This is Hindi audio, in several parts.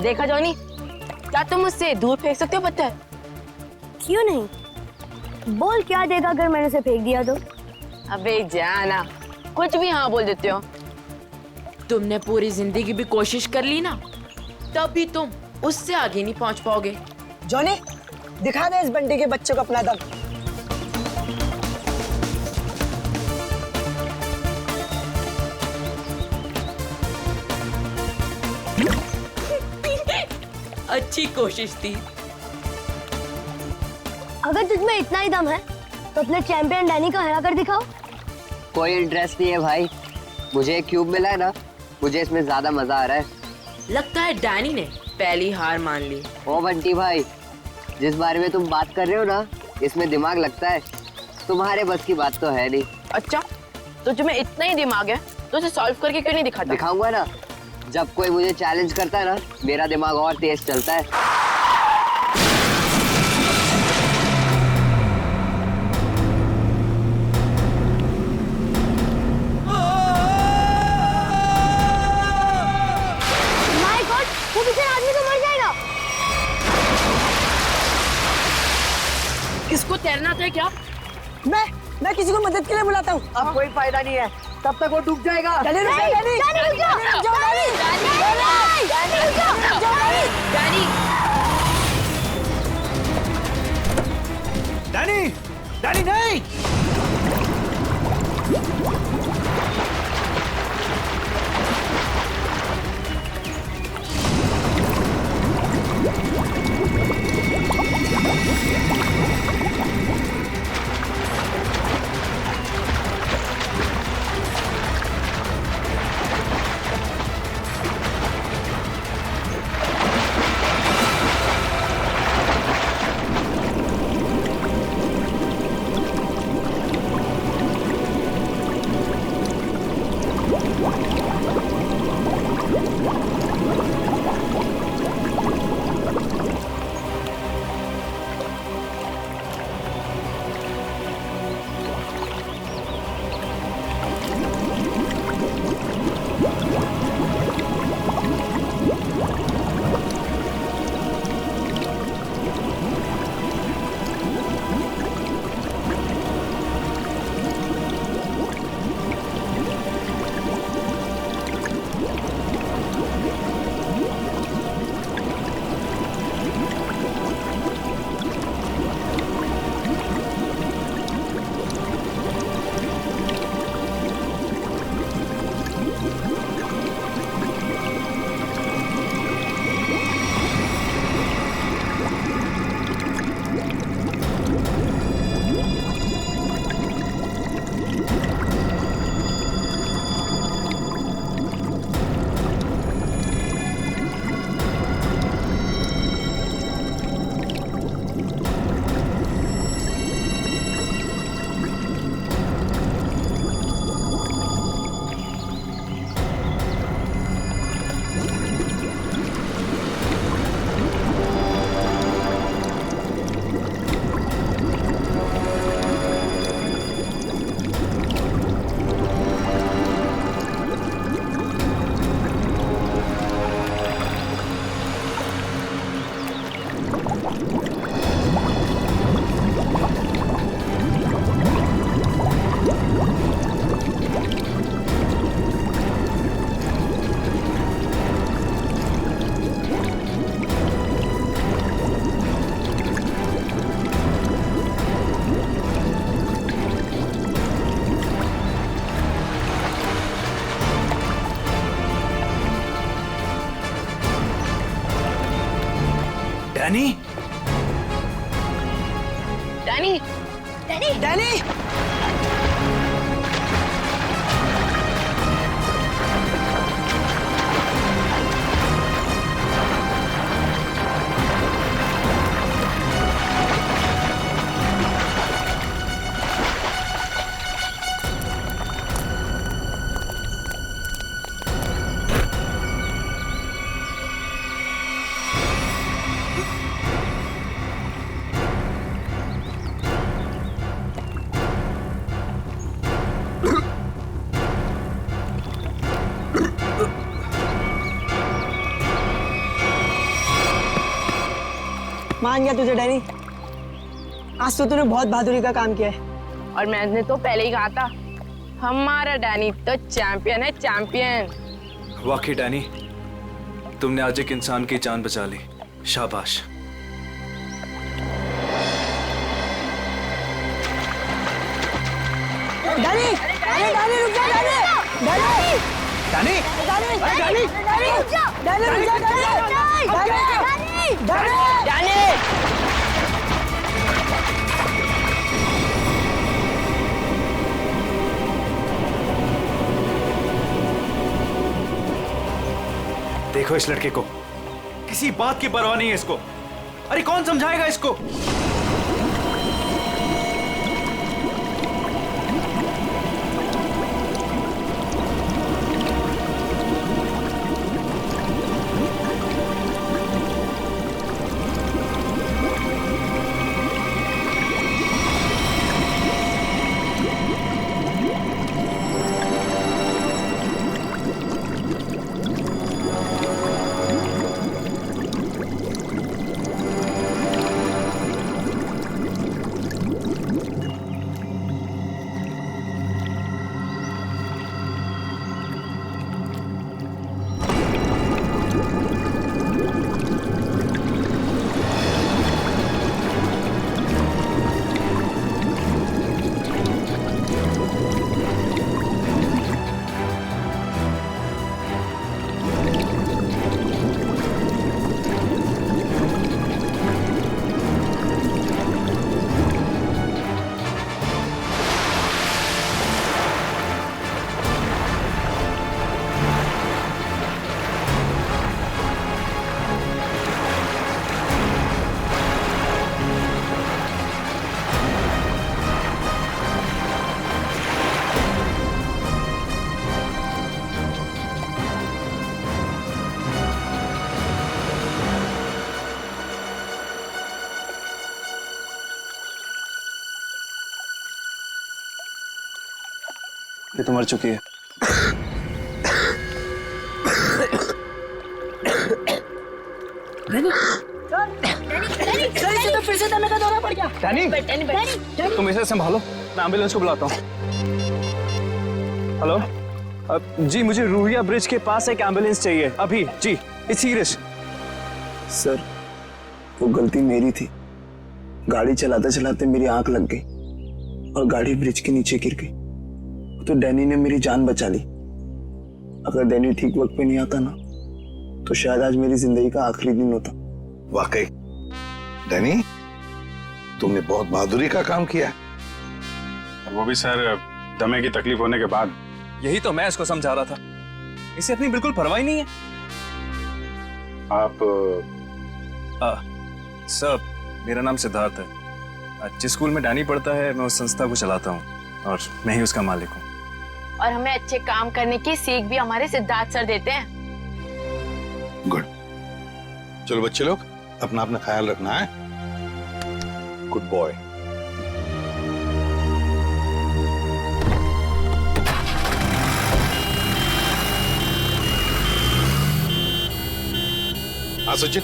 देखा जॉनी, क्या तुम मुझसे दूर फेंक सकते हो पत्थर? क्यों नहीं? बोल क्या देगा अगर मैंने उसे फेंक दिया तो? अबे जाना, कुछ भी हाँ बोल देते हो। तुमने पूरी जिंदगी भी कोशिश कर ली ना, तब भी तुम उससे आगे नहीं पहुंच पाओगे। जॉनी, दिखा दे इस बंटी के बच्चे को अपना दम। अच्छी कोशिश थी। अगर तुझमें इतना ही दम है तो अपने चैंपियन डैनी को हरा कर दिखाओ। कोई इंटरेस्ट नहीं है भाई, मुझे एक क्यूब मिला है ना, मुझे इसमें ज्यादा मजा आ रहा है। लगता है डैनी ने पहली हार मान ली। ओ बंटी भाई, जिस बारे में तुम बात कर रहे हो ना, इसमें दिमाग लगता है, तुम्हारे बस की बात तो है नहीं। अच्छा, तो तुम्हें इतना ही दिमाग है तो उसे सॉल्व करके क्यों नहीं दिखाता? दिखाऊंगा ना, जब कोई मुझे चैलेंज करता है ना, मेरा दिमाग और तेज चलता है। माय गॉड, वो बेचारा आदमी तो मर जाएगा। इसको तैरना आता है क्या? मैं किसी को मदद के लिए बुलाता हूँ। अब कोई फायदा नहीं है, तब तक वो डूब जाएगा। Danny, Danny, Danny, Danny, Danny, Danny, Danny नहीं। डैनी, डैनी, डैनी, डैनी, मान गया तुझे डैनी। आज तो तूने बहुत बहादुरी का काम किया है। और मैंने तो पहले ही कहा था, हमारा डैनी तो चैंपियन है, चैंपियन। वाकई डैनी, तुमने आज एक इंसान की जान बचा ली। शाबाश। डैनी, अरे डैनी रुक जा, Danny, Danny, Danny, Danny, Danny, Danny, रुक जा, डैनी, रुक जा, डैनी, डैनी, डैनी, डैनी! देखो इस लड़के को, किसी बात की परवाह नहीं है इसको। अरे कौन समझाएगा इसको? ये तो मर चुकी है। फिर से दमे का दौरा पड़ गया। डैनी, तुम इसे संभालो, मैं एम्बुलेंस को बुलाता हूँ। हेलो, जी मुझे रूहिया ब्रिज के पास एक एम्बुलेंस चाहिए अभी। जी, इट्स सीरियस। सर, वो गलती मेरी थी। गाड़ी चलाते चलाते मेरी आंख लग गई और गाड़ी ब्रिज के नीचे गिर गई। तो डैनी ने मेरी जान बचा ली। अगर डैनी ठीक वक्त पे नहीं आता ना, तो शायद आज मेरी जिंदगी का आखिरी दिन होता। वाकई डैनी, तुमने बहुत बहादुरी का काम किया। वो भी सर दमे की तकलीफ होने के बाद। यही तो मैं इसको समझा रहा था, इसे अपनी बिल्कुल परवाह ही नहीं है। आप सर, मेरा नाम सिद्धार्थ है। जिस स्कूल में डैनी पढ़ता है, मैं उस संस्था को चलाता हूँ और मैं ही उसका मालिक हूँ। और हमें अच्छे काम करने की सीख भी हमारे सिद्धार्थ सर देते हैं। गुड। चलो बच्चे लोग, अपना अपना ख्याल रखना है। Good boy. हाँ सचिन,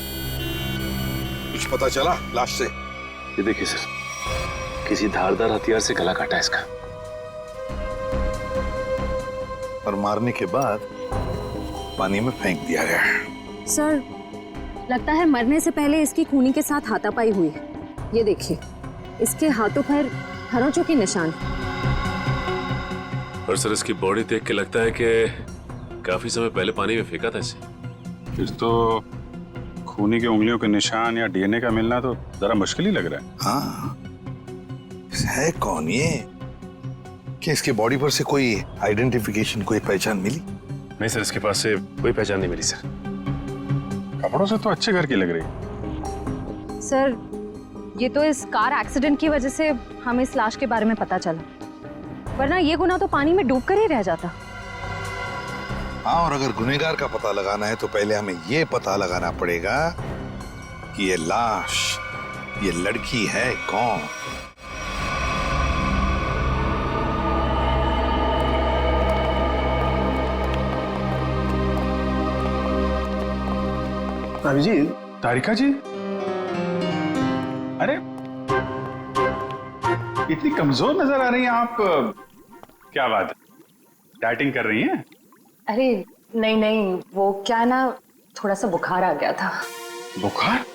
कुछ पता चला लाश से? ये देखिए सर, किसी धारदार हथियार से गला काटा है इसका। और मारने के बाद पानी में फेंक दिया गया। सर, लगता है मरने से पहले इसकी खूनी के साथ हाथापाई हुई है। ये देखिए, इसके हाथों पर खरोंचों के निशान। और सर, इसकी बॉडी देख के लगता है कि काफी समय पहले पानी में फेंका था इसे। फिर तो खूनी की उंगलियों के निशान या डीएनए का मिलना तो जरा मुश्किल ही लग रहा है। हाँ, है कौन ये? क्या इसके बॉडी पर से कोई आइडेंटिफिकेशन, कोई पहचान मिली? नहीं सर, इसके पास से कोई पहचान नहीं मिली सर। कपड़ों से तो अच्छे घर की लग रही है। सर, ये तो इस कार एक्सीडेंट की वजह से हमें इस लाश के बारे में पता चला, वरना ये गुनाह तो पानी में डूब कर ही रह जाता। हाँ, और अगर गुनहगार का पता लगाना है तो पहले हमें ये पता लगाना पड़ेगा कि ये लाश, ये लड़की है कौन। भाभी जी, तारिका जी, इतनी कमजोर नजर आ रही हैं आप। क्या बात है, डाइटिंग कर रही हैं? अरे नहीं नहीं, वो क्या ना, थोड़ा सा बुखार आ गया था। बुखार?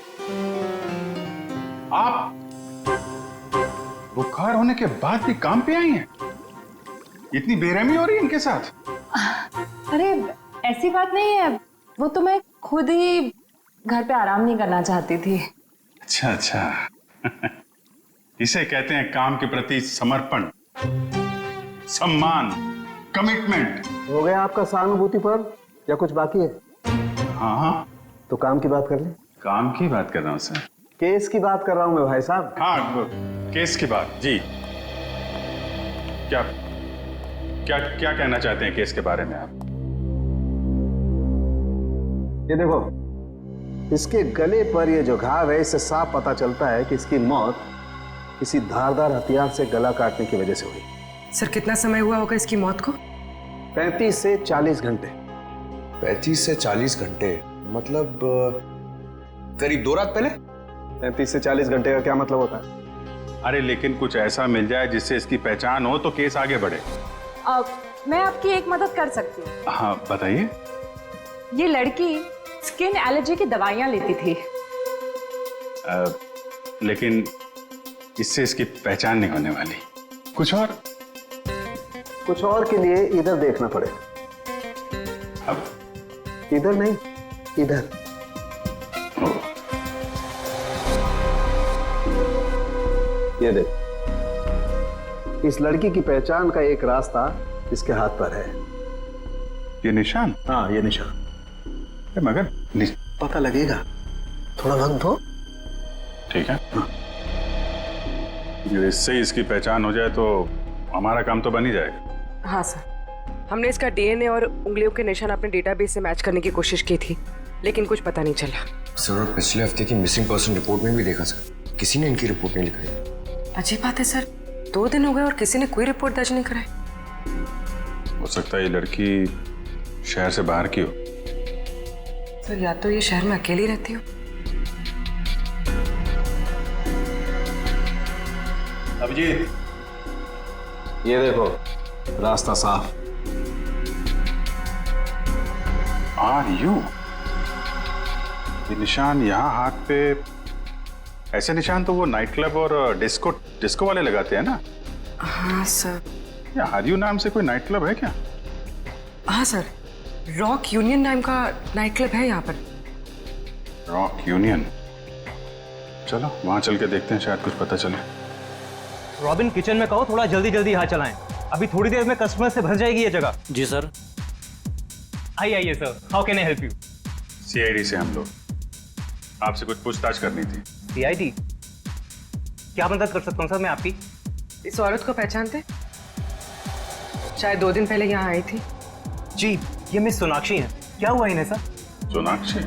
आप बुखार होने के बाद भी काम पे आई हैं? इतनी बेरहमी हो रही है इनके साथ? अरे ऐसी बात नहीं है, वो तो मैं खुद ही घर पे आराम नहीं करना चाहती थी। अच्छा अच्छा इसे कहते हैं काम के प्रति समर्पण, सम्मान, कमिटमेंट। हो गया आपका सहानुभूति पर्व या कुछ बाकी है? हाँ हाँ, तो काम की बात कर ले। काम की बात कर रहा हूँ सर। केस की बात कर रहा हूँ मैं भाई साहब। हाँ, केस की बात जी। क्या क्या क्या कहना चाहते हैं केस के बारे में आप? ये देखो, इसके गले पर ये जो घाव है, इससे साफ पता चलता है कि इसकी मौत किसी धारदार हथियार से गला काटने की वजह से हुई। सर कितना समय हुआ होगा इसकी मौत को? 35 से 40 घंटे। 35 से 40 घंटे मतलब करीब 2 रात पहले। 35 से 40 घंटे का क्या मतलब होता है? अरे लेकिन कुछ ऐसा मिल जाए जिससे इसकी पहचान हो तो केस आगे बढ़े। मैं आपकी एक मदद कर सकती हूँ। हाँ बताइए। ये लड़की स्किन एलर्जी की दवाइयाँ लेती थी। लेकिन इससे इसकी पहचान नहीं होने वाली। कुछ और के लिए इधर देखना पड़ेगा। अब इधर नहीं, इधर। ये देख, इस लड़की की पहचान का एक रास्ता इसके हाथ पर है। ये निशान? हाँ, ये निशान। मगर पता लगेगा, थोड़ा वक्त दो। ठीक है। हाँ। इससे इसकी पहचान हो जाए तो हमारा काम तो बन ही जाएगा। हाँ सर, हमने इसका डीएनए और उंगलियों के निशान अपने डेटाबेस से मैच करने की कोशिश की थी, लेकिन कुछ पता नहीं चला। सर, और पिछले हफ्ते की मिसिंग पर्सन रिपोर्ट में भी देखा सर, किसी ने इनकी रिपोर्ट नहीं लिखाई। अजीब बात है सर, 2 दिन हो गए और किसी ने कोई रिपोर्ट दर्ज नहीं कराई। हो सकता है ये लड़की शहर से बाहर की हो। सर या तो ये शहर में अकेली रहती हो। अभिजीत, ये देखो, रास्ता साफ। Are you? ये निशान यहाँ हाथ पे, ऐसे निशान तो वो नाइट क्लब और डिस्को वाले लगाते हैं ना? हाँ सर। क्या आर यू नाम से कोई नाइट क्लब है क्या? हाँ सर, रॉक यूनियन नाम का नाइट क्लब है यहाँ पर। Rock union? चलो वहां चल के देखते हैं, शायद कुछ पता चले। रॉबिन, किचन में कहो थोड़ा जल्दी जल्दी यहाँ चलाएं, अभी थोड़ी देर में कस्टमर से भर जाएगी ये जगह। जी सर। आइए sir, how can I help you? CID से हम लोग, आपसे कुछ पूछताछ करनी थी। सीआईडी? क्या मदद कर सकता हूँ सर मैं आपकी? इस औरत को पहचानते? शायद 2 दिन पहले यहाँ आई थी। जी, ये मिस सोनाक्षी हैं। क्या हुआ इन्हें सर? सोनाक्षी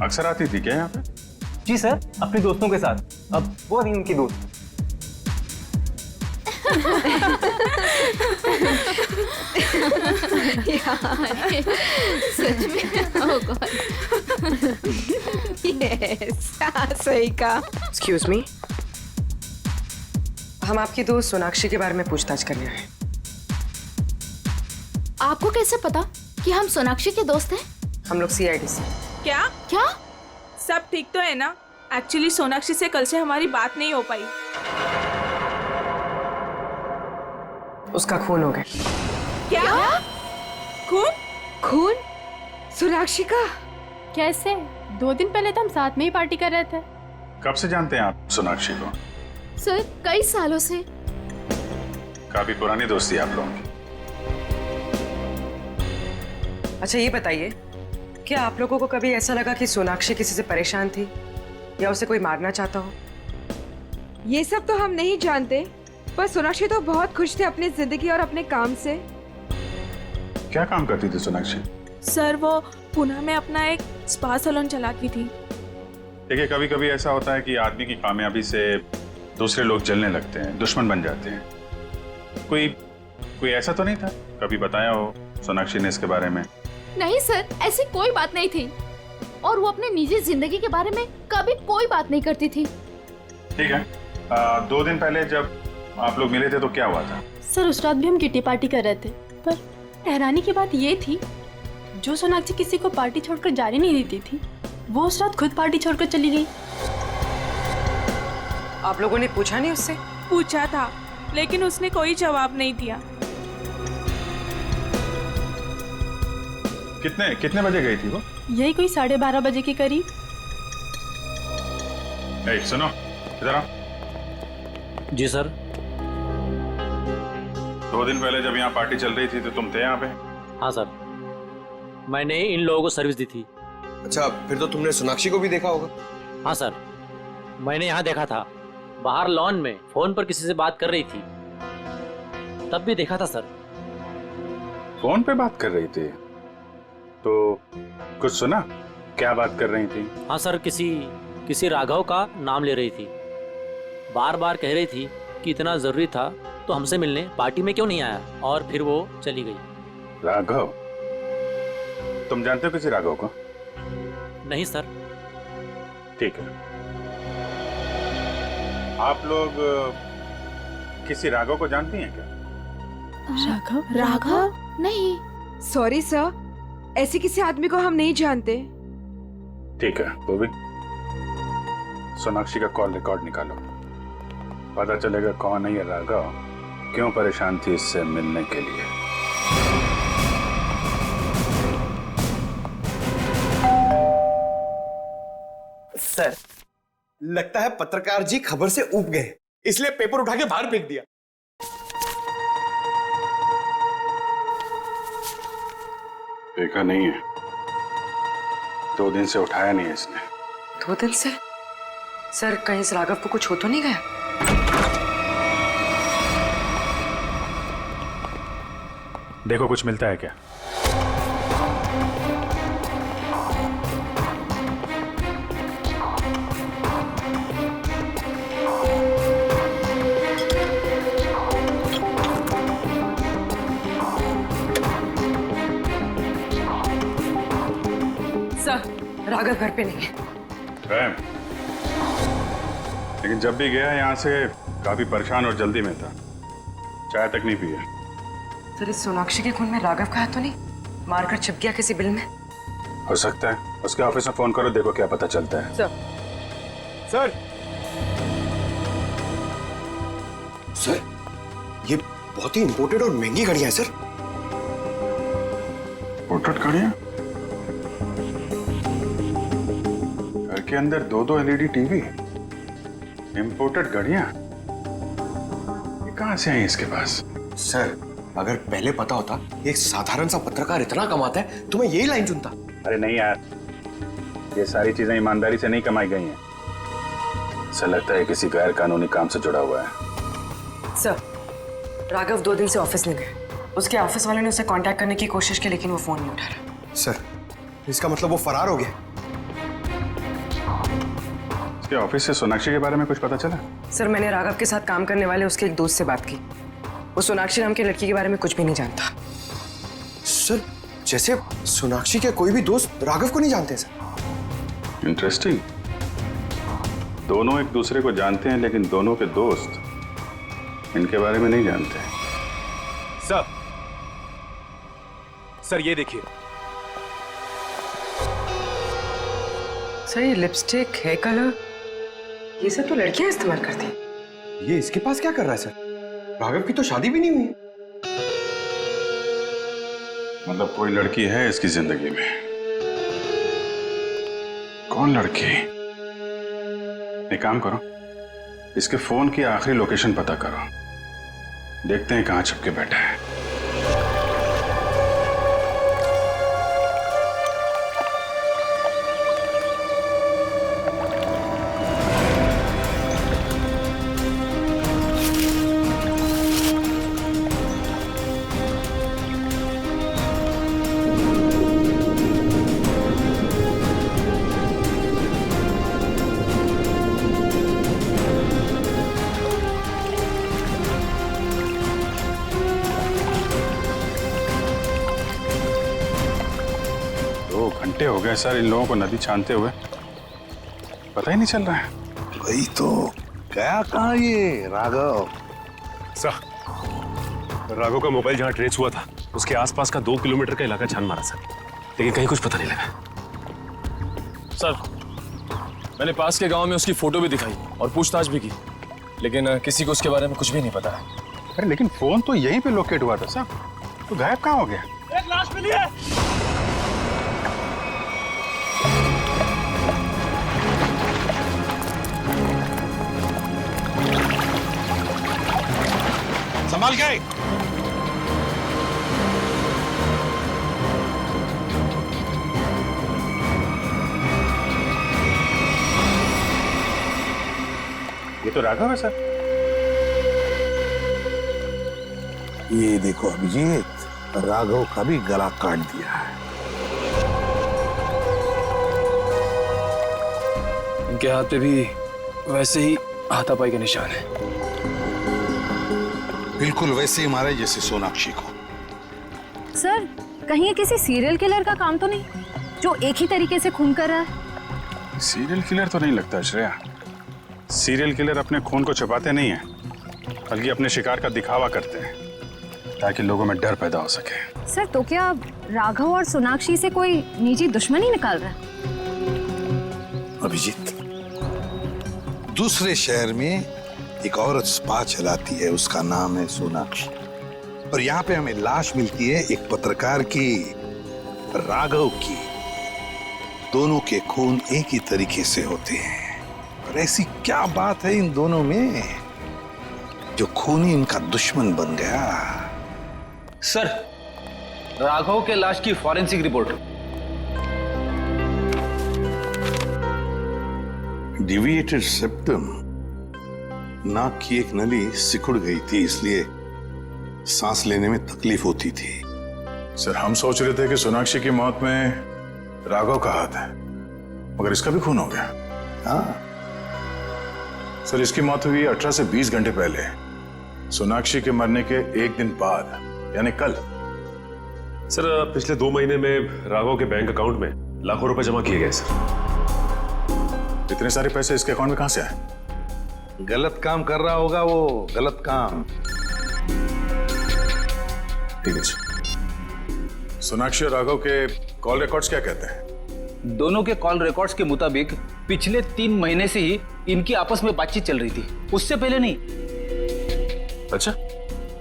अक्सर आती थी क्या यहाँ पे? जी सर, अपने दोस्तों के साथ। अब वो नहीं उनकी दोस्त। सच में? ओह गॉड। यस, सही कहा। एक्सक्यूज मी, हम आपकी दोस्त सोनाक्षी के बारे में पूछताछ करने आए। आपको कैसे पता कि हम सोनाक्षी के दोस्त हैं? हम लोग सीआईडी से। क्या? क्या? सब ठीक तो है ना? एक्चुअली सोनाक्षी से कल से हमारी बात नहीं हो पाई। उसका खून हो गया। क्या? खून? खून? सोनाक्षी का? कैसे? 2 दिन पहले तो हम साथ में ही पार्टी कर रहे थे। कब से जानते हैं आप सोनाक्षी को? सर, कई सालों से। काफी पुरानी दोस्ती है आप लोगों की। अच्छा ये बताइए, क्या आप लोगों को कभी ऐसा लगा कि सोनाक्षी किसी से परेशान थी या उसे कोई मारना चाहता हो? ये सब तो हम नहीं जानते, पर सोनाक्षी तो बहुत खुश थे अपनी जिंदगी और अपने काम से। क्या काम करती थी सोनाक्षी? सर वो पुणे में अपना एक स्पा सैलून चलाती थी। देखिए, कभी कभी ऐसा होता है कि आदमी की कामयाबी से दूसरे लोग जलने लगते हैं, दुश्मन बन जाते हैं। कोई ऐसा तो नहीं था? कभी बताया हो सोनाक्षी ने इसके बारे में? नहीं सर, ऐसी कोई बात नहीं थी, और वो अपने निजी जिंदगी के बारे में कभी कोई बात नहीं करती थी। ठीक है, 2 दिन पहले जब आप लोग मिले थे तो क्या हुआ था? सर उस रात भी हम किटी पार्टी कर रहे थे, पर हैरानी की बात ये थी जो सोनाक्षी किसी को पार्टी छोड़कर जाने नहीं देती थी, वो उस रात खुद पार्टी छोड़कर चली गई। आप लोगों ने पूछा नहीं उससे? पूछा था लेकिन उसने कोई जवाब नहीं दिया। कितने बजे गई थी वो? यही कोई 12:30 बजे के करीब। सुनो, इधर आओ। जी सर। 2 दिन पहले जब यहाँ पार्टी चल रही थी तो तुम थे यहाँ पे? हाँ सर, मैंने इन लोगों को सर्विस दी थी। अच्छा, फिर तो तुमने सोनाक्षी को भी देखा होगा? हाँ सर, मैंने यहाँ देखा था, बाहर लॉन में फोन पर किसी से बात कर रही थी, तब भी देखा था सर। फोन पे बात कर रही थी तो कुछ सुना? क्या बात कर रही थी? हाँ सर, किसी राघव का नाम ले रही थी, बार बार कह रही थी कि इतना जरूरी था तो हमसे मिलने पार्टी में क्यों नहीं आया, और फिर वो चली गई। राघव? तुम जानते हो किसी राघव को? नहीं सर। ठीक है, आप लोग किसी राघव को जानती हैं क्या? राघव? नहीं। सॉरी सर, ऐसे किसी आदमी को हम नहीं जानते। ठीक है, वो भी सोनाक्षी का कॉल रिकॉर्ड निकालो, पता चलेगा कौन है ये राघव, क्यों परेशान थी इससे मिलने के लिए। सर, लगता है पत्रकार जी खबर से ऊब गए, इसलिए पेपर उठा के बाहर फेंक दिया। देखा नहीं है, 2 दिन से उठाया नहीं है इसने। 2 दिन से? सर, कहीं इस राघव को कुछ हो तो नहीं गया? देखो कुछ मिलता है क्या? सर, राघव घर पे नहीं है। लेकिन जब भी गया यहाँ से काफी परेशान और जल्दी में था, चाय तक नहीं पिया। सर, इस सोनाक्षी के खून में राघव का हाथ तो नहीं? मारकर छिप गया किसी बिल में? हो सकता है, उसके ऑफिस में फोन करो, देखो क्या पता चलता है। सर, सर, ये बहुत ही इंपोर्टेड और महंगी घड़ियां हैं सर। इंपोर्टेड घड़ियां? घर के अंदर 2-2 LED टीवी, इंपोर्टेड घड़ियां, ये कहां से आई इसके पास? सर, अगर पहले पता होता एक साधारण सा पत्रकार इतना कमाता है तो मैं यही लाइन चुनता। अरे नहीं यार, ये सारी चीजें ईमानदारी से नहीं कमाई गई हैं। ऐसा लगता है किसी गैर कानूनी काम से जुड़ा हुआ है। सर, राघव 2 दिन से ऑफिस नहीं गए। उसके ऑफिस वाले ने उसे कांटेक्ट करने की कोशिश की लेकिन वो फोन नहीं उठा रहा। सर, इसका मतलब वो फरार हो गया। उसके ऑफिस से सोनाक्षी के बारे में कुछ पता चला? सर, मैंने राघव के साथ काम करने वाले उसके एक दोस्त से बात की, वो सोनाक्षी नाम की लड़की के बारे में कुछ भी नहीं जानता। सर, जैसे सोनाक्षी के कोई भी दोस्त राघव को नहीं जानते सर। इंटरेस्टिंग, दोनों एक दूसरे को जानते हैं लेकिन दोनों के दोस्त इनके बारे में नहीं जानते। सर ये देखिए। सर, ये लिपस्टिक, हेयर कलर, ये सब तो लड़कियां इस्तेमाल करती हैं। ये इसके पास क्या कर रहा है सर? राघव की तो शादी भी नहीं हुई। मतलब कोई लड़की है इसकी जिंदगी में। कौन लड़की? एक काम करो, इसके फोन की आखिरी लोकेशन पता करो, देखते हैं कहां छुप के बैठा है। घंटे हो गए सर इन लोगों को नदी छानते हुए, पता ही नहीं चल रहा है। वही तो गया कहाँ ये राघव? सर, राघव का मोबाइल जहाँ ट्रेस हुआ था उसके आसपास का 2 किलोमीटर का इलाका छान मारा सर, लेकिन कहीं कुछ पता नहीं लगा। सर, मैंने पास के गांव में उसकी फोटो भी दिखाई और पूछताछ भी की, लेकिन किसी को उसके बारे में कुछ भी नहीं पता है। अरे लेकिन फोन तो यहीं पे लोकेट हुआ था सर, तो गायब कहाँ हो गया? एक लाश मिली है। संभाल के। ये तो राघव है सर। ये देखो अभिजीत, राघव का भी गला काट दिया है। इनके हाथ पे भी वैसे ही हाथापाई के निशान है। बिल्कुल वैसे ही मारे जैसे सोनाक्षी को। सर, कहीं ये किसी सीरियल किलर का काम तो नहीं जो एक ही तरीके से खून कर रहा है? सीरियल किलर तो नहीं लगता श्रेया। सीरियल किलर अपने खून को छुपाते नहीं हैं, बल्कि अपने शिकार का दिखावा करते हैं ताकि लोगों में डर पैदा हो सके। सर, तो क्या राघव और सोनाक्षी से कोई निजी दुश्मनी निकाल रहा है? अभिजीत, दूसरे शहर में एक औरत स्पा चलाती है, उसका नाम है सोनाक्षी, और यहाँ पे हमें लाश मिलती है एक पत्रकार की, राघव की। दोनों के खून एक ही तरीके से होते हैं, और ऐसी क्या बात है इन दोनों में जो खूनी इनका दुश्मन बन गया? सर, राघव के लाश की फॉरेंसिक रिपोर्ट। डिविएटेड सेप्टम, नाक की एक नली सिकुड़ गई थी, इसलिए सांस लेने में तकलीफ होती थी। सर, हम सोच रहे थे कि सोनाक्षी की मौत में राघव का हाथ है, मगर इसका भी खून हो गया। हाँ सर, इसकी मौत हुई 18 से 20 घंटे पहले, सोनाक्षी के मरने के एक दिन बाद, यानी कल। सर, पिछले 2 महीने में राघव के बैंक अकाउंट में लाखों रुपए जमा किए गए सर। इतने सारे पैसे इसके अकाउंट में कहां से आए? गलत काम कर रहा होगा वो, गलत काम। ठीक है जी। सोनाक्षी और राघव के कॉल रिकॉर्ड्स क्या कहते हैं? दोनों के कॉल रिकॉर्ड्स के मुताबिक पिछले 3 महीने से ही इनकी आपस में बातचीत चल रही थी, उससे पहले नहीं। अच्छा,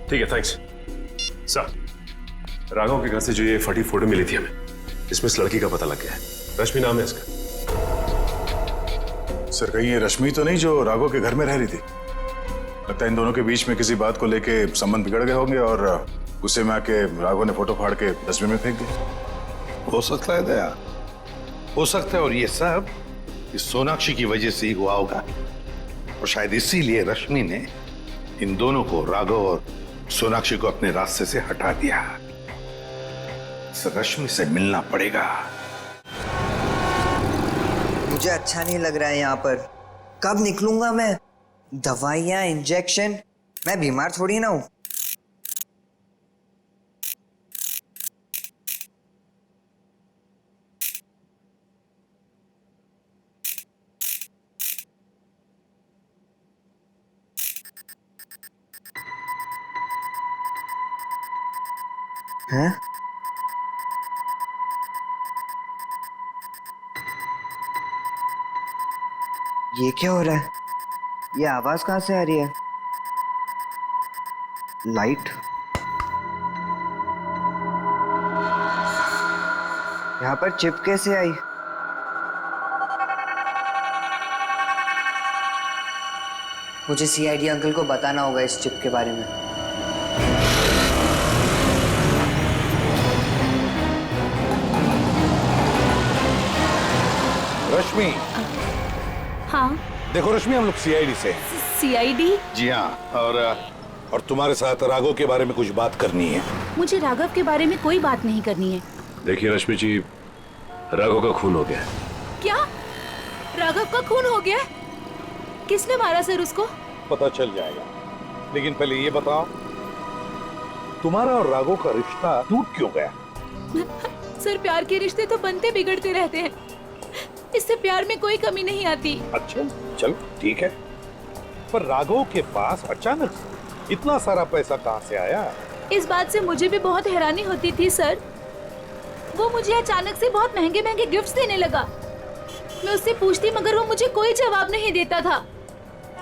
ठीक है, थैंक्स। सर, राघव के घर से जो ये फटी फोटो मिली थी हमें, इसमें इस लड़की का पता लग गया है। रश्मि नाम है इसका। सर, कहीं ये रश्मि तो नहीं जो राघव के घर में रह रही थी? लगता है इन दोनों के बीच में किसी बात को लेके संबंध बिगड़ गए होंगे और गुस्से में आके राघव ने फोटो फाड़ के डस्टबिन में फेंक दिया। हो सकता है दया, हो सकता है, और ये सब इस सोनाक्षी की वजह से ही हुआ होगा, और शायद इसीलिए रश्मि ने इन दोनों को, राघव और सोनाक्षी को, अपने रास्ते से हटा दिया। रश्मि से मिलना पड़ेगा। मुझे अच्छा नहीं लग रहा है यहाँ पर। कब निकलूंगा मैं? दवाइयाँ, इंजेक्शन, मैं बीमार थोड़ी ना हूँ। हैं? ये क्या हो रहा है? ये आवाज कहाँ से आ रही है? लाइट? यहाँ पर चिप कैसे आई? मुझे सीआईडी अंकल को बताना होगा इस चिप के बारे में। रश्मि। हाँ। देखो रश्मि, हम लोग सीआईडी से। सीआईडी? जी हाँ, और तुम्हारे साथ राघव के बारे में कुछ बात करनी है। मुझे राघव के बारे में कोई बात नहीं करनी है। देखिए रश्मि जी, राघव का खून हो गया। क्या? राघव का खून हो गया? किसने मारा सर उसको? पता चल जाएगा, लेकिन पहले ये बताओ, तुम्हारा और राघव का रिश्ता टूट क्यों गया? सर, प्यार के रिश्ते तो बनते बिगड़ते रहते हैं, इससे प्यार में कोई कमी नहीं आती। अच्छा, चलो ठीक है, पर राघव के पास अचानक से इतना सारा पैसा कहाँ से आया? इस बात से मुझे भी बहुत हैरानी होती थी सर। वो मुझे अचानक से बहुत महंगे महंगे गिफ्ट्स देने लगा। मैं उससे पूछती मगर वो मुझे कोई जवाब नहीं देता था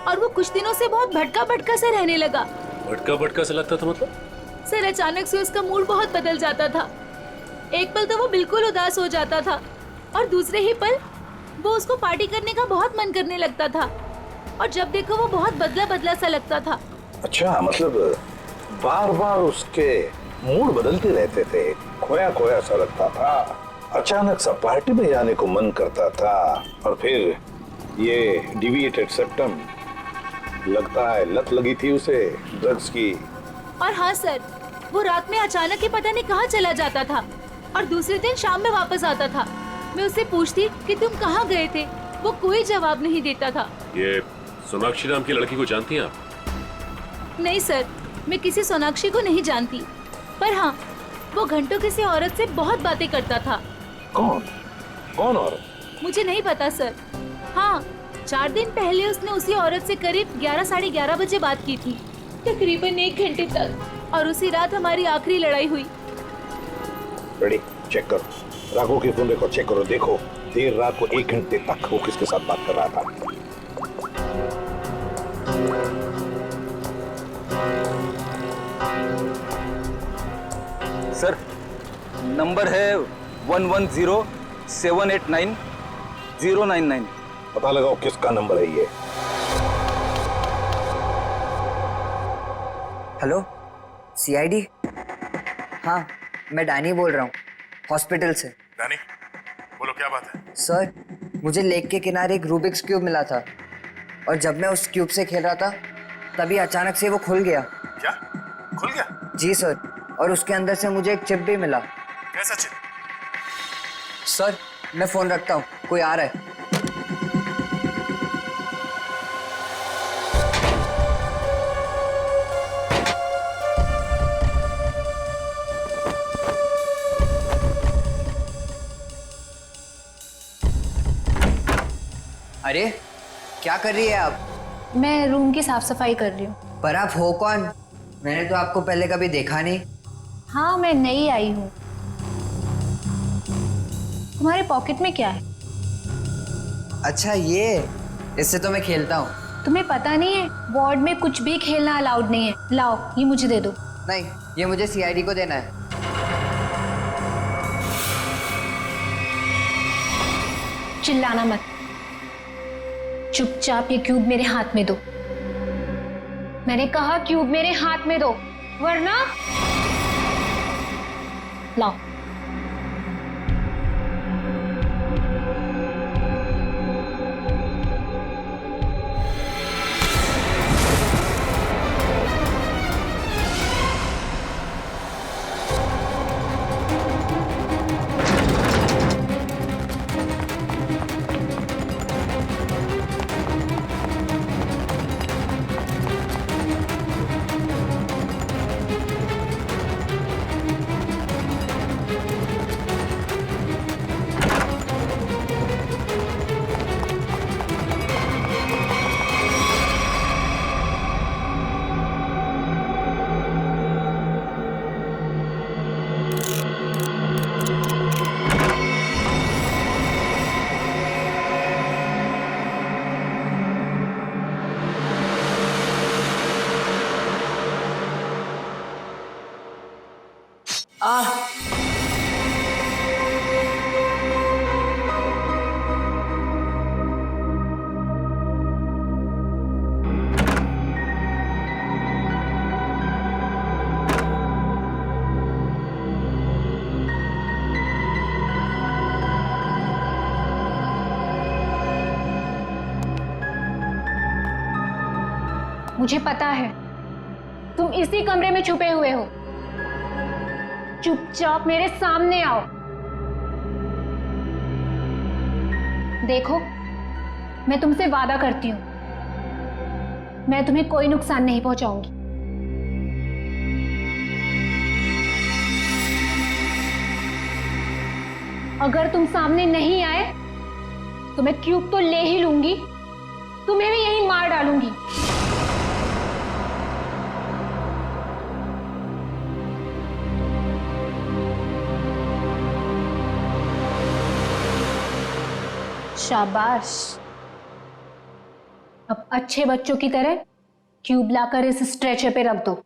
और वो कुछ दिनों से बहुत भटका भटका सा रहने लगा। भटका भटका सा लगता था मतलब? सर अचानक से उसका मूड बहुत बदल जाता था। एक पल तो वो बिल्कुल उदास हो जाता था और दूसरे ही पल वो उसको पार्टी करने का बहुत मन करने लगता था और जब देखो वो बहुत बदला बदला सा लगता था। अच्छा, मतलब बार बार उसके मूड बदलते रहते थे, खोया खोया सा लगता था, अचानक सा पार्टी में जाने को मन करता था और फिर ये डिविएटेड सेप्टम, लगता है लत लगी थी उसे ड्रग्स की। और हाँ सर, वो रात में अचानक ही पता नहीं कहाँ चला जाता था और दूसरे दिन शाम में वापस आता था। मैं उससे पूछती कि तुम कहाँ गए थे, वो कोई जवाब नहीं देता था। ये सोनाक्षी नाम की लड़की को जानती हैं आप? नहीं सर, मैं किसी सोनाक्षी को नहीं जानती, पर हाँ वो घंटों किसी औरत से बहुत बातें करता था। कौन? कौन औरत? मुझे नहीं पता सर। हाँ, 4 दिन पहले उसने उसी औरत से करीब 11 साढ़े 11 बजे बात की थी, तकरीबन 1 घंटे तक, और उसी रात हमारी आखिरी लड़ाई हुई। रेडी, चेक करो राघव के फोन रिकॉर्ड चेक करो, देखो देर रात को 1 घंटे तक वो किसके साथ बात कर रहा था। सर नंबर है 110789 पता लगाओ किसका नंबर है ये। Hello, CID? हाँ, मैं डैनी बोल रहा हूँ, हॉस्पिटल से। डैनी, बोलो क्या बात है? सर, मुझे लेक के किनारे एक रूबिक्स क्यूब मिला था और जब मैं उस क्यूब से खेल रहा था तभी अचानक से वो खुल गया। क्या? खुल गया? जी सर, और उसके अंदर से मुझे एक चिप भी मिला। कैसा चिप? सर, मैं फोन रखता हूँ, कोई आ रहा है। अरे क्या कर रही है आप? मैं रूम की साफ सफाई कर रही हूँ। पर आप हो कौन? मैंने तो आपको पहले कभी देखा नहीं। हाँ, मैं नई आई हूँ। तुम्हारे पॉकेट में क्या है? अच्छा ये, इससे तो मैं खेलता हूँ। तुम्हें पता नहीं है, वार्ड में कुछ भी खेलना अलाउड नहीं है। लाओ, ये मुझे दे दो। नहीं, ये मुझे सीआईडी को देना है। चिल्लाना मत, चुपचाप ये क्यूब मेरे हाथ में दो। मैंने कहा क्यूब मेरे हाथ में दो, वरना लाओ। मुझे पता है तुम इसी कमरे में छुपे हुए हो। चुपचाप मेरे सामने आओ। देखो, मैं तुमसे वादा करती हूं, मैं तुम्हें कोई नुकसान नहीं पहुंचाऊंगी। अगर तुम सामने नहीं आए तो मैं क्यूब तो ले ही लूंगी, तुम्हें भी यहीं मार डालूंगी। शाबाश। अब अच्छे बच्चों की तरह क्यूब लाकर इस स्ट्रेचर पे रख दो।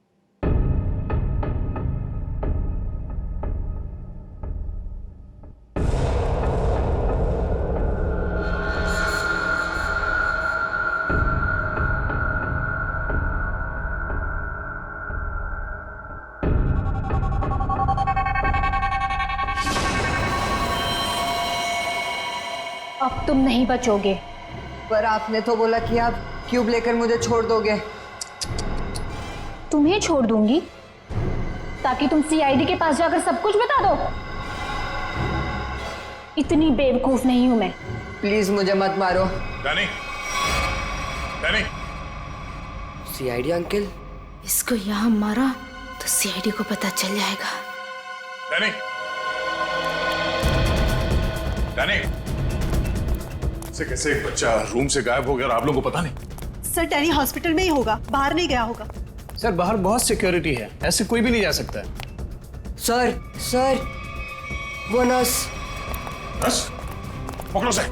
अब तुम नहीं बचोगे। पर आपने तो बोला कि आप क्यूब लेकर मुझे छोड़ दोगे। तुम्हें छोड़ दूंगी ताकि तुम सीआईडी के पास जाकर सब कुछ बता दो। इतनी बेवकूफ नहीं हूं मैं। प्लीज मुझे मत मारो। Danny, Danny. CID uncle? इसको यहाँ मारा तो सीआईडी को पता चल जाएगा। Danny, Danny. से कैसे एक बच्चा रूम से गायब हो गया और आप लोगों को पता नहीं? सर डैनी हॉस्पिटल में ही होगा, बाहर नहीं गया होगा। सर बाहर बहुत सिक्योरिटी है, ऐसे कोई भी नहीं जा सकता है। सर वो नर्स। नर्स? पकड़ो से।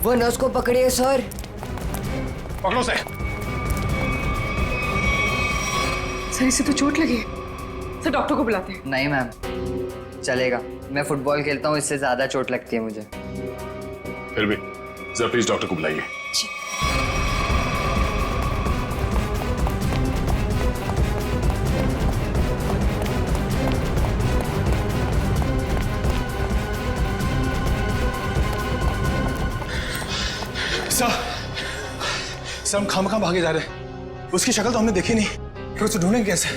वो नर्स को पकड़िए सर। पकड़ो से। सर इसे तो चोट लगी है। सर डॉक्टर को बुलाते हैं। नहीं मैम, चलेगा। मैं फुटबॉल खेलता हूँ, इससे ज्यादा चोट लगती है मुझे। फिर भी जरा प्लीज डॉक्टर को बुलाइए। सर हम खामखा भागे जा रहे हैं। उसकी शक्ल तो हमने देखी नहीं, फिर उसे ढूंढेंगे कैसे?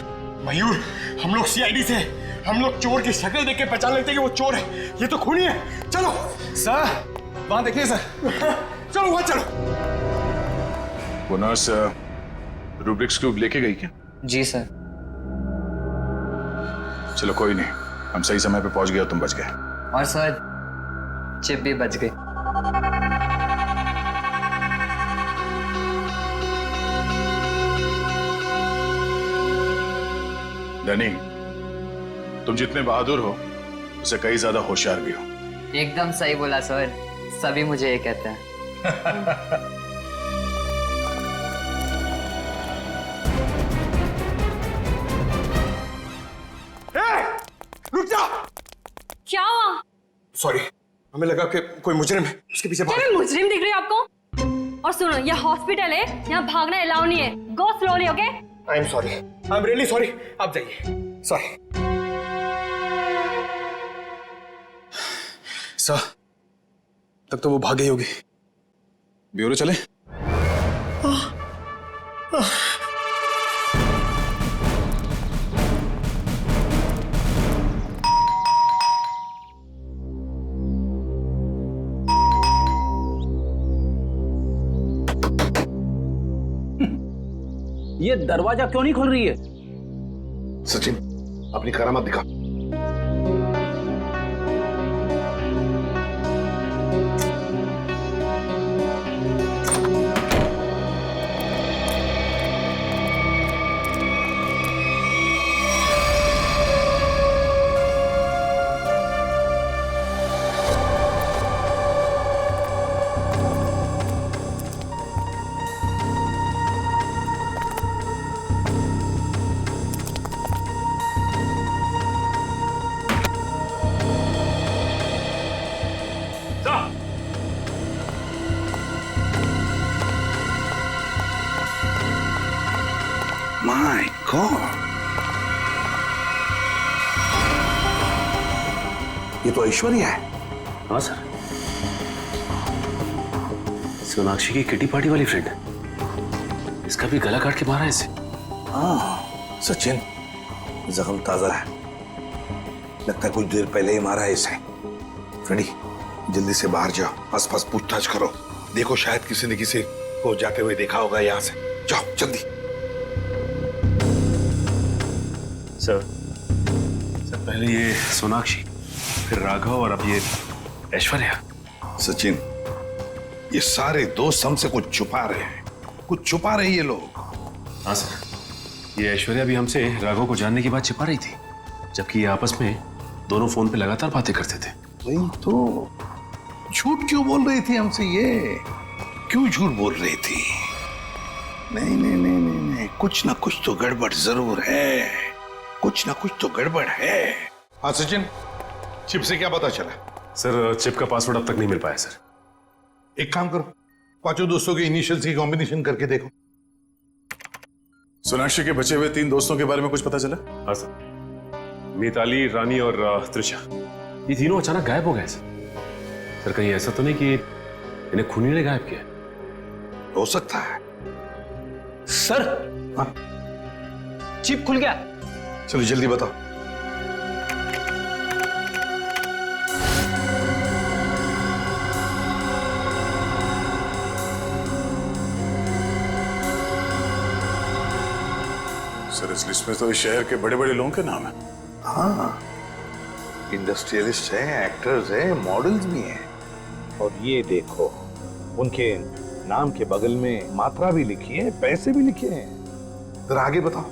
मयूर, हम लोग सीआईडी से, हम लोग चोर की शक्ल देख के पहचान लेते हैं कि वो चोर है। ये तो खूनी है। चलो सर, वहां देखिए सर। चलो वहां चलो। वो नर्स रूब्रिक्स क्यूब लेके गई क्या? जी सर। चलो कोई नहीं, हम सही समय पे पहुंच गए और तुम बच गए। और सर चिप भी बच गई। डैनी, तुम जितने बहादुर हो उससे कई ज्यादा होशियार भी हो। एकदम सही बोला सर, सभी मुझे ये कहते हैं। रुक जा। क्या हुआ? सॉरी, हमें लगा कि कोई मुजरिम है, उसके पीछे भाग। क्या मैं मुजरिम दिख रही हूँ आपको? और सुनो, ये हॉस्पिटल है, यहाँ भागना अलाउ नहीं है। गो slowly, okay? I am sorry, I am really sorry. आप जाइए। सॉरी सर, तब तो वो भाग गई होगी। ब्यूरो चले? ये दरवाजा क्यों नहीं खुल रही है? सचिन, अपनी करामत दिखा। माय गॉड, ये तो ऐश्वर्या है। हाँ सर, सोनाक्षी की किटी पार्टी वाली फ्रेंड है। इसका भी गला काट के मारा है इसे। हाँ सचिन, जख्म ताजा है, लगता है कुछ देर पहले ही मारा है इसे। फ्रेंडी, जल्दी से बाहर जाओ, आसपास पूछताछ करो, देखो शायद किसी ने किसी को जाते हुए देखा होगा यहाँ से। जाओ जल्दी। सर, पहले ये सोनाक्षी, फिर राघव और अब ये ऐश्वर्या। सचिन, ये सारे दोस्त हमसे कुछ छुपा रहे हैं, कुछ छुपा रहे ये लोग। हाँ सर, ये ऐश्वर्या भी हमसे राघव को जानने की बात छिपा रही थी, जबकि ये आपस में दोनों फोन पे लगातार बातें करते थे। वही तो, झूठ क्यों बोल रही थी हमसे? ये क्यों झूठ बोल रही थी? नहीं नहीं नहीं नहीं नहीं, कुछ ना कुछ तो गड़बड़ जरूर है, कुछ ना कुछ तो गड़बड़ है। हाँ सचिन, चिप से क्या पता चला? सर चिप का पासवर्ड अब तक नहीं मिल पाया सर। एक काम करो, पांचों दोस्तों के इनिशियल्स की कॉम्बिनेशन करके देखो। सोनाक्षी के बचे हुए 3 दोस्तों के बारे में कुछ पता चला? हाँ सर, मिताली, रानी और त्रिशा, ये तीनों अचानक गायब हो गए सर। कहीं ऐसा तो नहीं कि इन्हें खूनी ने गायब किया? हो सकता है सर। हाँ? चिप खुल गया। चलो जल्दी बताओ। सर इस लिस्ट में तो इस शहर के बड़े बड़े लोगों के नाम है। हाँ, इंडस्ट्रियलिस्ट हैं, एक्टर्स हैं, मॉडल्स भी हैं। और ये देखो, उनके नाम के बगल में मात्रा भी लिखी है, पैसे भी लिखे हैं। जरा आगे बताओ।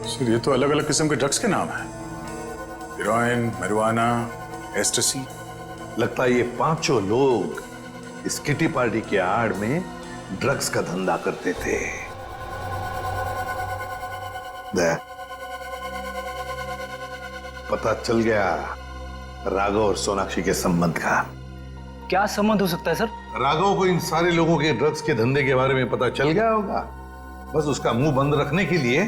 सर ये तो अलग अलग किस्म के ड्रग्स के नाम हैं। Heroin, marijuana, एस्टेसी। लगता है ये पांचों लोग इस किटी पार्टी के आड़ में ड्रग्स का धंधा करते थे। पता चल गया राघव और सोनाक्षी के संबंध का। क्या संबंध हो सकता है सर? राघव को इन सारे लोगों के ड्रग्स के धंधे के बारे में पता चल गया होगा। बस उसका मुंह बंद रखने के लिए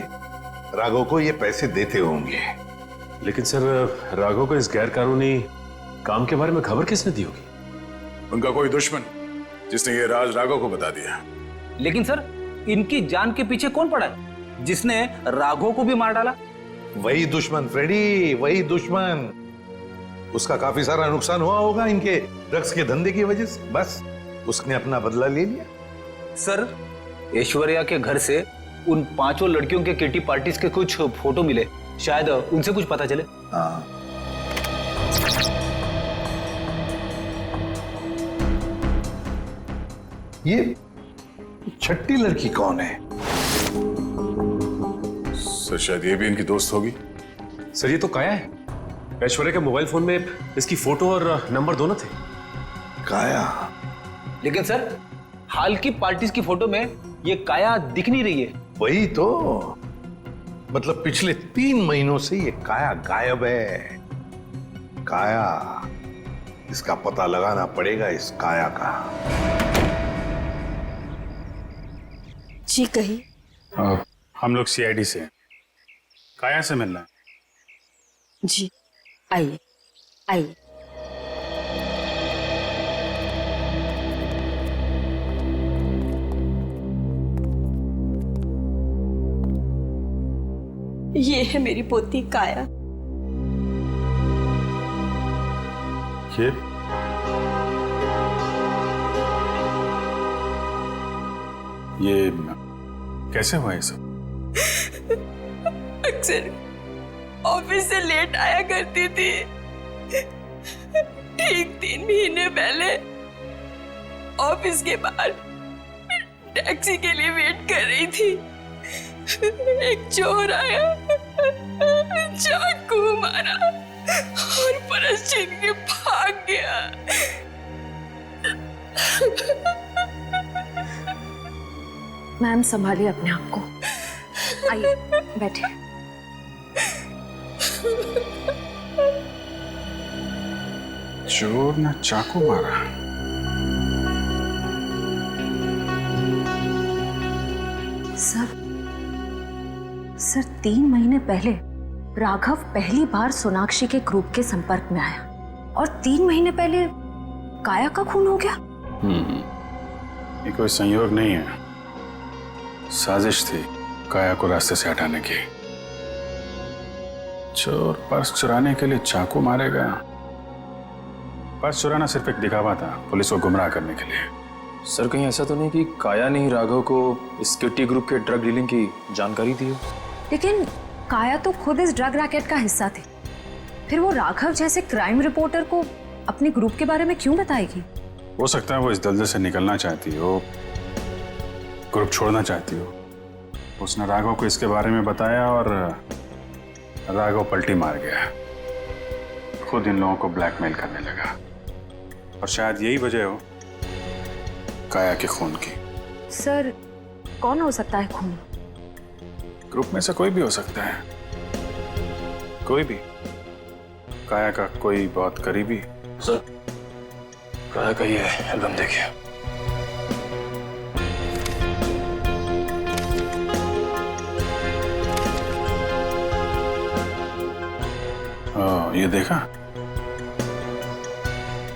राघव को ये पैसे देते होंगे। लेकिन सर राघव को इस गैर कानूनी काम के बारे में खबर किसने दी होगी? उनका कोई दुश्मन जिसने ये राज राघव को बता दिया। लेकिन सर इनकी जान के पीछे कौन पड़ा है जिसने राघव को भी मार डाला? वही दुश्मन फ्रेडी, वही दुश्मन। उसका काफी सारा नुकसान हुआ होगा इनके ड्रग्स के धंधे की वजह से। बस उसने अपना बदला ले लिया। सर ऐश्वर्या के घर से उन पांचों लड़कियों के किटी पार्टीज के कुछ फोटो मिले, शायद उनसे कुछ पता चले। हाँ। ये छठी लड़की कौन है? सर शायद ये भी इनकी दोस्त होगी। सर ये तो काया है। ऐश्वर्या के मोबाइल फोन में इसकी फोटो और नंबर दोनों थे। काया? लेकिन सर हाल की पार्टीज की फोटो में ये काया दिख नहीं रही है। वही तो, मतलब पिछले 3 महीनों से ये काया गायब है। काया, इसका पता लगाना पड़ेगा, इस काया का। जी कही। हम लोग सीआईडी से हैं। काया से मिलना है। जी आइए आइए। ये है मेरी पोती काया। ये कैसे हुआ ये सब? अक्सर ऑफिस से लेट आया करती थी। ठीक 3 महीने पहले ऑफिस के बाहर टैक्सी के लिए वेट कर रही थी। एक चोर आया, चाकू मारा और परस छीन के भाग गया। मैम संभालिए अपने आप को। आइए बैठे। चोर ने चाकू मारा। सर 3 महीने पहले राघव पहली बार सोनाक्षी के ग्रुप के संपर्क में आया और 3 महीने पहले काया का खून हो गया। ये कोई संयोग नहीं है, साजिश थी काया को रास्ते से हटाने की। चोर पर्स चुराने के लिए चाकू मारेगा। पर्स चुराना सिर्फ एक दिखावा था, पुलिस को गुमराह करने के लिए। सर कहीं ऐसा तो नहीं कि काया ने ही राघव को इस किटी ग्रुप के ड्रग डीलिंग की जानकारी दी हो? लेकिन काया तो खुद इस ड्रग रैकेट का हिस्सा थी, फिर वो राघव जैसे क्राइम रिपोर्टर को अपने ग्रुप के बारे में क्यों बताएगी? हो सकता है वो इस दलदल से निकलना चाहती हो, ग्रुप छोड़ना चाहती हो। उसने राघव को इसके बारे में बताया और राघव पलटी मार गया। खुद इन लोगों को ब्लैकमेल करने लगा। और शायद यही वजह हो काया के खून की। सर, कौन हो सकता है खूनी? ग्रुप में से कोई भी हो सकता है, कोई भी। काया का कोई बहुत करीबी। सर, काया का ये एल्बम देखिए। ये देखा,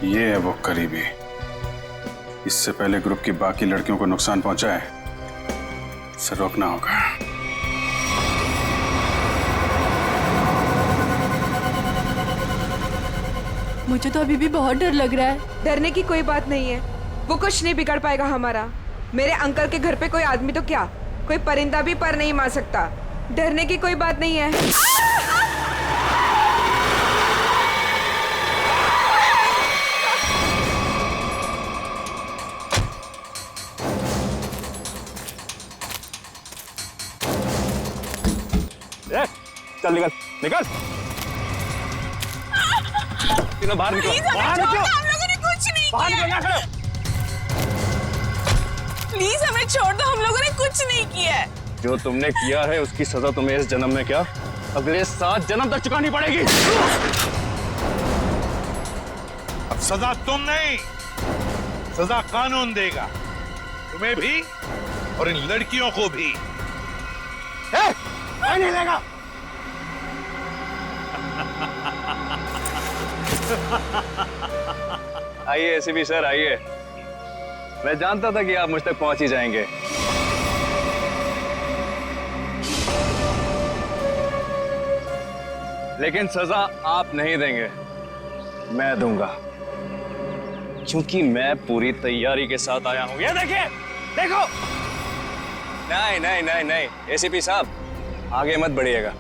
ये है वो करीबी। इससे पहले ग्रुप की बाकी लड़कियों को नुकसान पहुंचा है, इसे रोकना होगा। मुझे तो अभी भी बहुत डर लग रहा है। डरने की कोई बात नहीं है, वो कुछ नहीं बिगाड़ पाएगा हमारा। मेरे अंकल के घर पे कोई आदमी तो क्या, कोई परिंदा भी पर नहीं मार सकता। डरने की कोई बात नहीं है। चल निकल निकल, तीनों बाहर निकलो, बाहर निकलो। हम लोगों ने कुछ नहीं बाहर किया। निकलना करो। प्लीज हमें छोड़ दो, हम लोगों ने कुछ नहीं किया है। जो तुमने किया है उसकी सजा तुम्हें इस जन्म में क्या, अगले 7 जन्म तक चुकानी पड़ेगी। अब सजा तुम नहीं, सजा कानून देगा, तुम्हें भी और इन लड़कियों को भी। नहीं लेगा। आइए एसीपी सर, आइए। मैं जानता था कि आप मुझ तक पहुंच ही जाएंगे। लेकिन सजा आप नहीं देंगे, मैं दूंगा, क्योंकि मैं पूरी तैयारी के साथ आया हूं। ये देखिए, देखो। नहीं नहीं नहीं नहीं एसीपी साहब, आगे मत बढ़िएगा,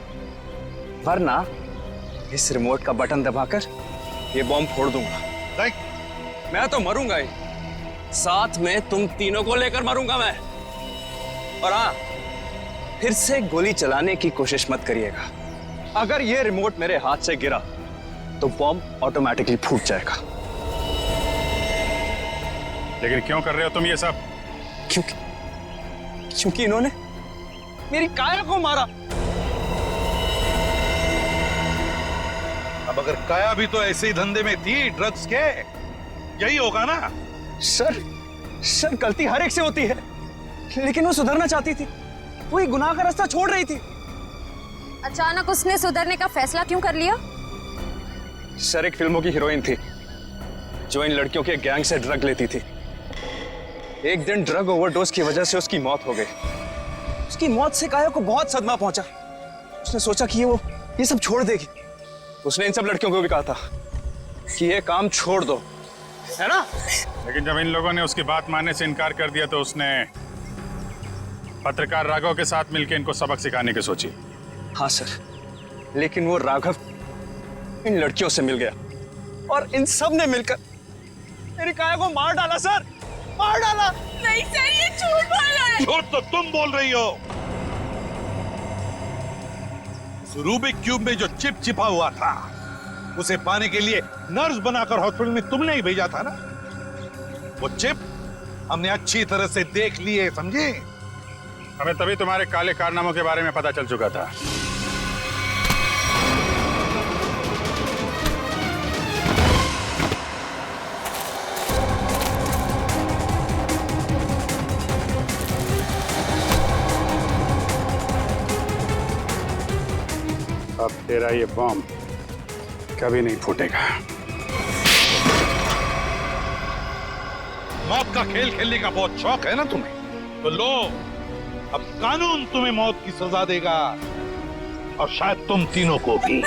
वरना इस रिमोट का बटन दबाकर ये बॉम्ब फोड़ दूंगा। मैं तो मरूंगा ही, साथ में तुम तीनों को लेकर मरूंगा मैं। और हाँ, फिर से गोली चलाने की कोशिश मत करिएगा। अगर ये रिमोट मेरे हाथ से गिरा तो बॉम्ब ऑटोमेटिकली फूट जाएगा। लेकिन क्यों कर रहे हो तुम ये सब? क्योंकि इन्होंने मेरी काया को मारा। अब अगर काया भी तो ऐसे ही धंधे में थी, ड्रग्स के, यही होगा ना? सर गलती हर एक से होती है, लेकिन वो सुधरना चाहती थी, वो एक गुनाह का रास्ता छोड़ रही थी। अचानक उसने सुधरने का फैसला क्यों कर लिया? सर एक फिल्मों की हीरोइन थी जो इन लड़कियों के गैंग से ड्रग लेती थी। एक दिन ड्रग ओवरडोज की वजह से उसकी मौत हो गई। उसकी मौत से काया को बहुत सदमा पहुंचा। उसने सोचा कि वो ये सब छोड़ देगी। उसने इन सब लड़कियों को भी कहा था कि ये काम छोड़ दो, है ना? लेकिन जब इन लोगों ने उसकी बात मानने से इनकार कर दिया तो उसने पत्रकार राघव के साथ मिलकर इनको सबक सिखाने की सोची। हाँ सर, लेकिन वो राघव इन लड़कियों से मिल गया और इन सब ने मिलकर मेरी काया को मार डाला। सर, मार डाला। नहीं सर, ये झूठ बोल रहा है। झूठ तो तुम बोल रही हो। रूबिक क्यूब में जो चिप छिपा हुआ था, उसे पाने के लिए नर्स बनाकर हॉस्पिटल में तुमने ही भेजा था ना? वो चिप हमने अच्छी तरह से देख ली है, समझे? हमें तभी तुम्हारे काले कारनामों के बारे में पता चल चुका था। अब तेरा ये बॉम्ब कभी नहीं फूटेगा। मौत का खेल खेलने का बहुत शौक है ना तुम्हें? तो लो, अब कानून तुम्हें मौत की सजा देगा, और शायद तुम तीनों को भी।